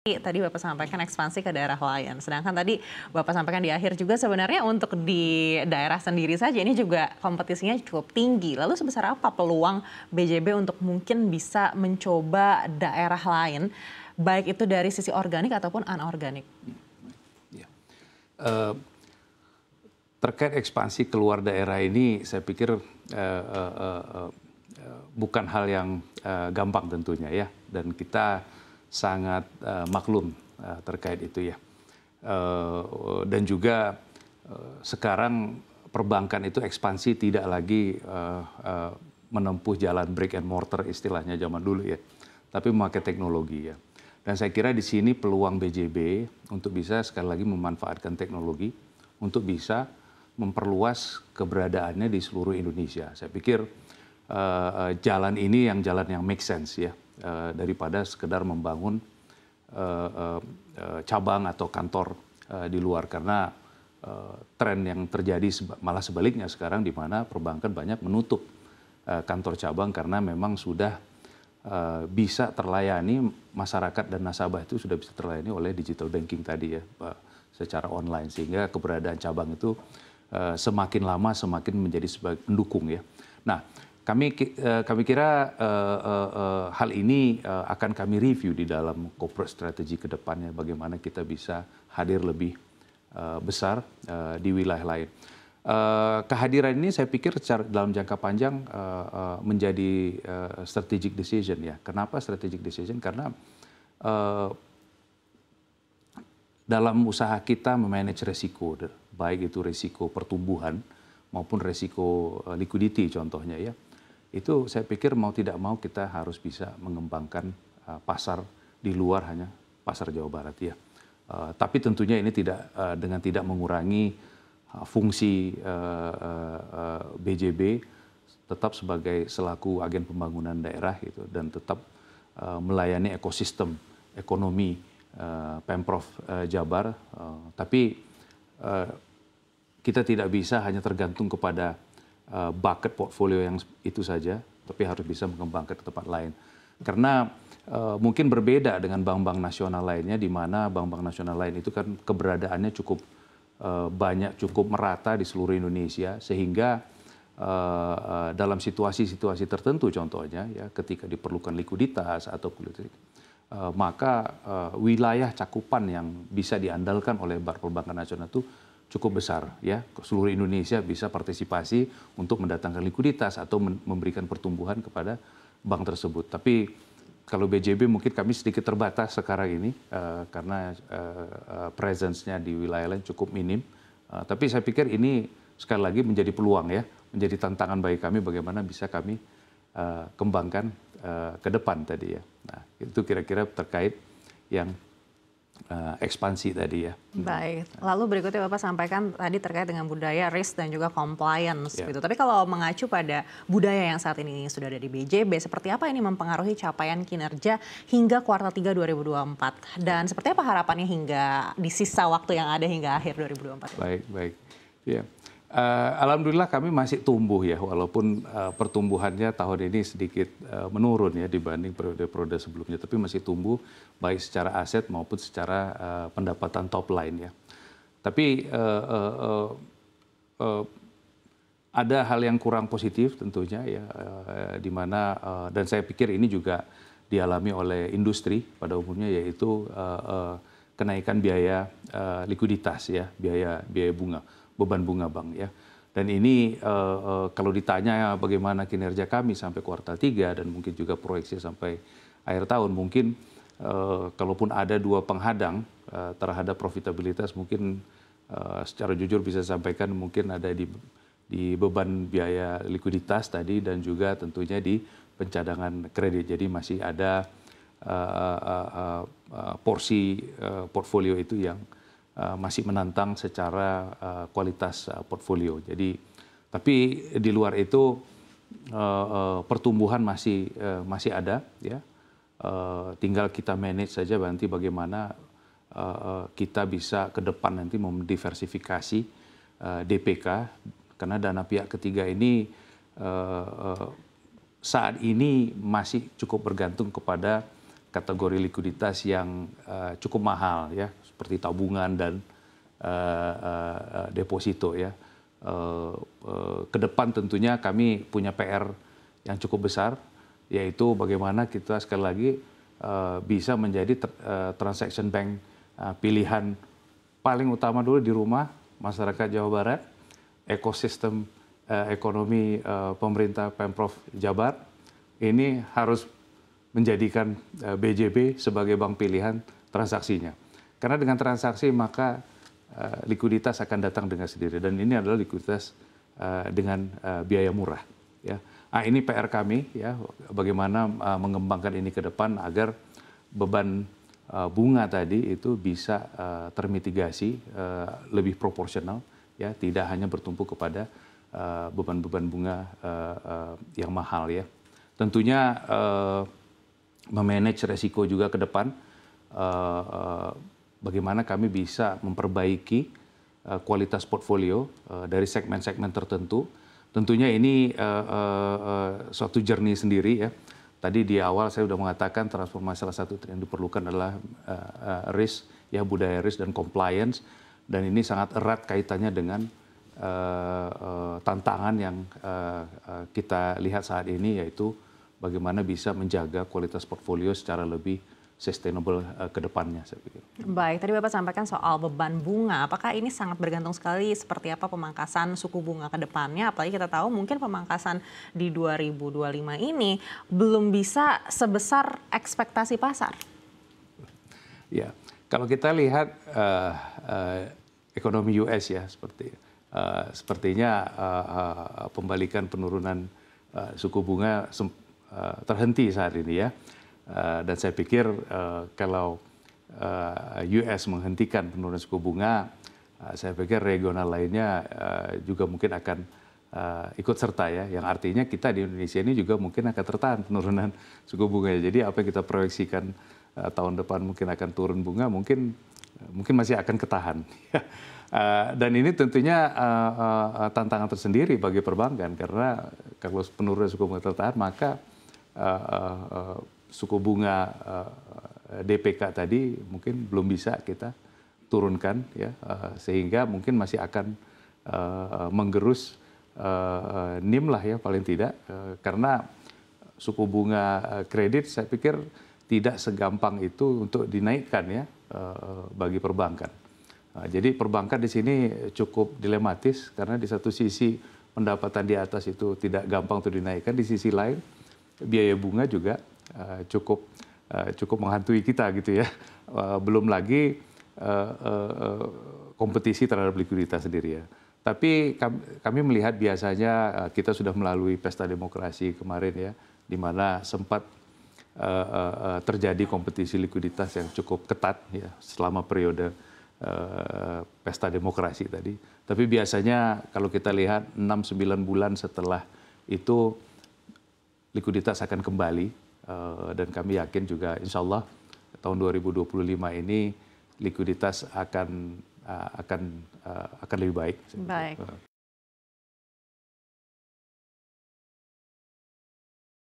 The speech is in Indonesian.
Tadi Bapak sampaikan ekspansi ke daerah lain. Sedangkan tadi Bapak sampaikan di akhir juga sebenarnya untuk di daerah sendiri saja ini juga kompetisinya cukup tinggi. Lalu sebesar apa peluang BJB untuk mungkin bisa mencoba daerah lain, baik itu dari sisi organik ataupun anorganik? Ya. Terkait ekspansi keluar daerah ini, saya pikir bukan hal yang gampang tentunya ya, dan kita sangat maklum terkait itu ya. Dan juga sekarang perbankan itu ekspansi tidak lagi menempuh jalan brick and mortar istilahnya zaman dulu ya, tapi memakai teknologi ya. Dan saya kira di sini peluang BJB untuk bisa sekali lagi memanfaatkan teknologi untuk bisa memperluas keberadaannya di seluruh Indonesia. Saya pikir jalan ini jalan yang make sense ya, daripada sekedar membangun cabang atau kantor di luar, karena tren yang terjadi malah sebaliknya sekarang, di mana perbankan banyak menutup kantor cabang karena memang sudah bisa terlayani masyarakat dan nasabah itu sudah bisa terlayani oleh digital banking tadi ya, secara online, sehingga keberadaan cabang itu semakin lama semakin menjadi sebagai pendukung ya. Nah, kami kira hal ini akan kami review di dalam corporate strategy ke depannya, bagaimana kita bisa hadir lebih besar di wilayah lain. Kehadiran ini saya pikir dalam jangka panjang menjadi strategic decision ya. Kenapa strategic decision? Karena dalam usaha kita memanage resiko, baik itu resiko pertumbuhan maupun resiko liquidity contohnya ya, itu saya pikir mau tidak mau kita harus bisa mengembangkan pasar di luar hanya pasar Jawa Barat ya. Tapi tentunya ini dengan tidak mengurangi fungsi BJB tetap sebagai selaku agen pembangunan daerah gitu, dan tetap melayani ekosistem ekonomi Pemprov Jabar. Tapi kita tidak bisa hanya tergantung kepada bucket portfolio yang itu saja, tapi harus bisa mengembangkan ke tempat lain. Karena mungkin berbeda dengan bank-bank nasional lainnya, di mana bank-bank nasional lain itu kan keberadaannya cukup banyak, cukup merata di seluruh Indonesia, sehingga dalam situasi-situasi tertentu contohnya ya, ketika diperlukan likuiditas atau politik, maka wilayah cakupan yang bisa diandalkan oleh perbankan nasional itu cukup besar ya, seluruh Indonesia bisa partisipasi untuk mendatangkan likuiditas atau memberikan pertumbuhan kepada bank tersebut. Tapi kalau BJB mungkin kami sedikit terbatas sekarang ini karena presence-nya di wilayah lain cukup minim. Tapi saya pikir ini sekali lagi menjadi peluang ya, menjadi tantangan bagi kami bagaimana bisa kami kembangkan ke depan tadi ya. Nah, itu kira-kira terkait yang ekspansi tadi ya. Baik, lalu berikutnya Bapak sampaikan tadi terkait dengan budaya, risk dan juga compliance gitu. Tapi kalau mengacu pada budaya yang saat ini sudah ada di BJB, seperti apa ini mempengaruhi capaian kinerja hingga kuartal 3 2024? Dan seperti apa harapannya hingga di sisa waktu yang ada hingga akhir 2024? Baik. Ya. Alhamdulillah kami masih tumbuh ya, walaupun pertumbuhannya tahun ini sedikit menurun ya dibanding periode-periode sebelumnya, tapi masih tumbuh baik secara aset maupun secara pendapatan top line ya. Tapi ada hal yang kurang positif tentunya ya, di mana dan saya pikir ini juga dialami oleh industri pada umumnya, yaitu kenaikan biaya likuiditas ya, biaya bunga, beban bunga bank ya. Dan ini kalau ditanya bagaimana kinerja kami sampai kuartal 3 dan mungkin juga proyeksi sampai akhir tahun, mungkin kalaupun ada dua penghadang terhadap profitabilitas, mungkin secara jujur bisa sampaikan mungkin ada di beban biaya likuiditas tadi, dan juga tentunya di pencadangan kredit. Jadi masih ada porsi portfolio itu yang masih menantang secara kualitas portfolio. Jadi, tapi di luar itu pertumbuhan masih ada ya. Tinggal kita manage saja nanti bagaimana kita bisa ke depan nanti mendiversifikasi DPK, karena dana pihak ketiga ini saat ini masih cukup bergantung kepada kategori likuiditas yang cukup mahal ya, seperti tabungan dan deposito ya. Ke depan tentunya kami punya PR yang cukup besar, yaitu bagaimana kita sekali lagi bisa menjadi transaction bank pilihan paling utama dulu di rumah masyarakat Jawa Barat, ekosistem ekonomi pemerintah Pemprov Jabar ini harus menjadikan BJB sebagai bank pilihan transaksinya. Karena dengan transaksi maka likuiditas akan datang dengan sendiri, dan ini adalah likuiditas dengan biaya murah. Ya, ini PR kami ya, bagaimana mengembangkan ini ke depan agar beban bunga tadi itu bisa termitigasi lebih proporsional, ya, tidak hanya bertumpu kepada beban-beban bunga yang mahal ya. Tentunya memanage resiko juga ke depan. Bagaimana kami bisa memperbaiki kualitas portfolio dari segmen-segmen tertentu. Tentunya ini suatu journey sendiri ya. Tadi di awal saya sudah mengatakan transformasi salah satu yang diperlukan adalah risk, ya, budaya risk dan compliance. Dan ini sangat erat kaitannya dengan tantangan yang kita lihat saat ini, yaitu bagaimana bisa menjaga kualitas portfolio secara lebih sustainable ke depannya, saya pikir. Baik, tadi Bapak sampaikan soal beban bunga. Apakah ini sangat bergantung sekali seperti apa pemangkasan suku bunga ke depannya? Apalagi kita tahu mungkin pemangkasan di 2025 ini belum bisa sebesar ekspektasi pasar. Ya, kalau kita lihat ekonomi US ya, sepertinya pembalikan penurunan suku bunga terhenti saat ini ya. Dan saya pikir kalau US menghentikan penurunan suku bunga, saya pikir regional lainnya juga mungkin akan ikut serta ya. Yang artinya kita di Indonesia ini juga mungkin akan tertahan penurunan suku bunga. Jadi apa yang kita proyeksikan tahun depan mungkin akan turun bunga, mungkin masih akan ketahan. Dan ini tentunya tantangan tersendiri bagi perbankan, karena kalau penurunan suku bunga tertahan maka suku bunga DPK tadi mungkin belum bisa kita turunkan ya, sehingga mungkin masih akan menggerus NIM lah ya paling tidak, karena suku bunga kredit saya pikir tidak segampang itu untuk dinaikkan ya bagi perbankan. Jadi perbankan di sini cukup dilematis, karena di satu sisi pendapatan di atas itu tidak gampang untuk dinaikkan, di sisi lain biaya bunga juga cukup menghantui kita gitu ya. Belum lagi kompetisi terhadap likuiditas sendiri ya. Tapi kami melihat biasanya kita sudah melalui pesta demokrasi kemarin ya, di mana sempat terjadi kompetisi likuiditas yang cukup ketat ya selama periode pesta demokrasi tadi. Tapi biasanya kalau kita lihat 6-9 bulan setelah itu likuiditas akan kembali, dan kami yakin juga insya Allah tahun 2025 ini likuiditas akan lebih baik. Baik.